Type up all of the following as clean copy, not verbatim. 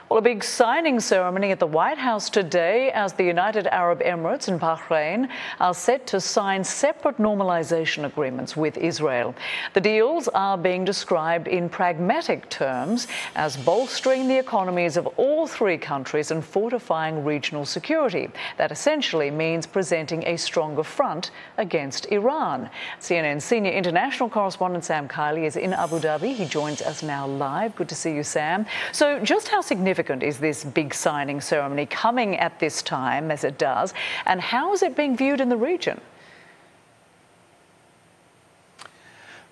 Well, a big signing ceremony at the White House today as the United Arab Emirates and Bahrain are set to sign separate normalisation agreements with Israel. The deals are being described in pragmatic terms as bolstering the economies of all three countries and fortifying regional security. That essentially means presenting a stronger front against Iran. CNN senior international correspondent Sam Kiley is in Abu Dhabi. He joins us now live. Good to see you, Sam. So just how significant is this big signing ceremony coming at this time as it does, and how is it being viewed in the region?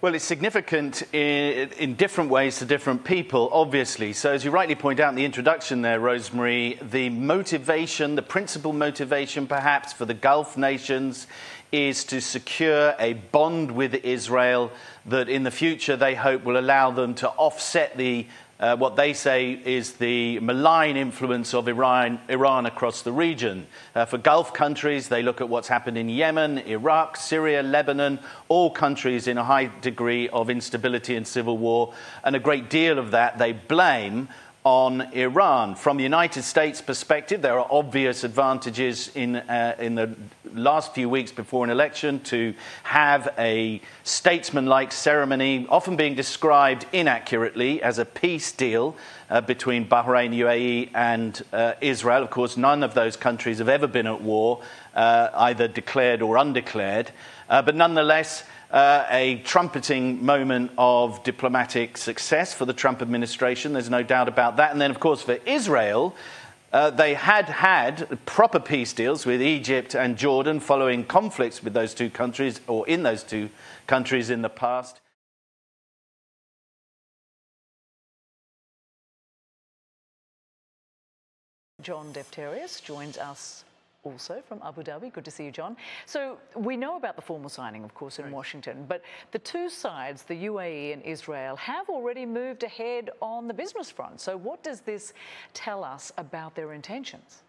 Well, it's significant in different ways to different people, obviously. So as you rightly point out in the introduction there, Rosemary, the motivation, the principal motivation perhaps for the Gulf nations is to secure a bond with Israel that in the future they hope will allow them to offset the what they say is the malign influence of Iran across the region. For Gulf countries, they look at what's happened in Yemen, Iraq, Syria, Lebanon, all countries in a high degree of instability and civil war, and a great deal of that they blame on Iran. From the United States perspective, there are obvious advantages in the last few weeks before an election to have a statesman-like ceremony, often being described inaccurately as a peace deal between Bahrain, UAE and Israel. Of course, none of those countries have ever been at war, either declared or undeclared. But nonetheless, a trumpeting moment of diplomatic success for the Trump administration. There's no doubt about that. And then, of course, for Israel, they had proper peace deals with Egypt and Jordan following conflicts with those two countries, or in those two countries in the past. John Defterius joins us also from Abu Dhabi. Good to see you, John. So we know about the formal signing, of course, in Washington, but the two sides, the UAE and Israel, have already moved ahead on the business front. So what does this tell us about their intentions?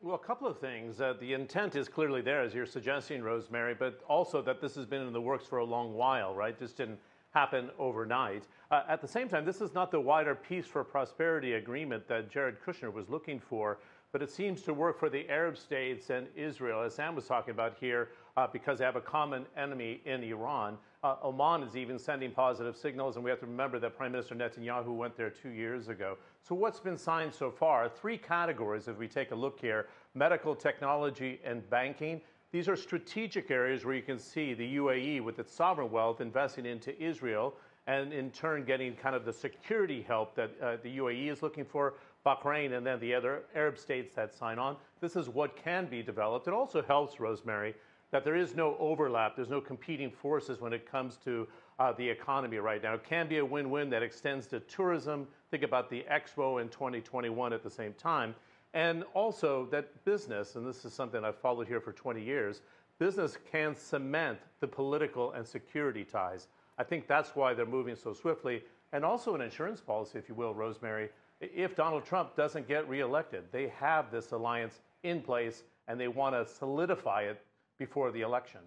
Well, a couple of things. The intent is clearly there, as you're suggesting, Rosemary, but also that this has been in the works for a long while, right? This didn't happen overnight. At the same time, this is not the wider Peace for Prosperity agreement that Jared Kushner was looking for, but it seems to work for the Arab states and Israel, as Sam was talking about here, because they have a common enemy in Iran. Oman is even sending positive signals, and we have to remember that Prime Minister Netanyahu went there 2 years ago. So what's been signed so far? Three categories, if we take a look here: medical, technology, and banking. These are strategic areas where you can see the UAE, with its sovereign wealth, investing into Israel, and in turn getting kind of the security help that the UAE is looking for, Bahrain, and then the other Arab states that sign on. This is what can be developed. It also helps, Rosemary, that there is no overlap. There's no competing forces when it comes to the economy right now. It can be a win-win that extends to tourism. Think about the Expo in 2021 at the same time. And also that business, and this is something I've followed here for 20 years, business can cement the political and security ties. I think that's why they're moving so swiftly. And also an insurance policy, if you will, Rosemary. If Donald Trump doesn't get reelected, they have this alliance in place and they want to solidify it before the election.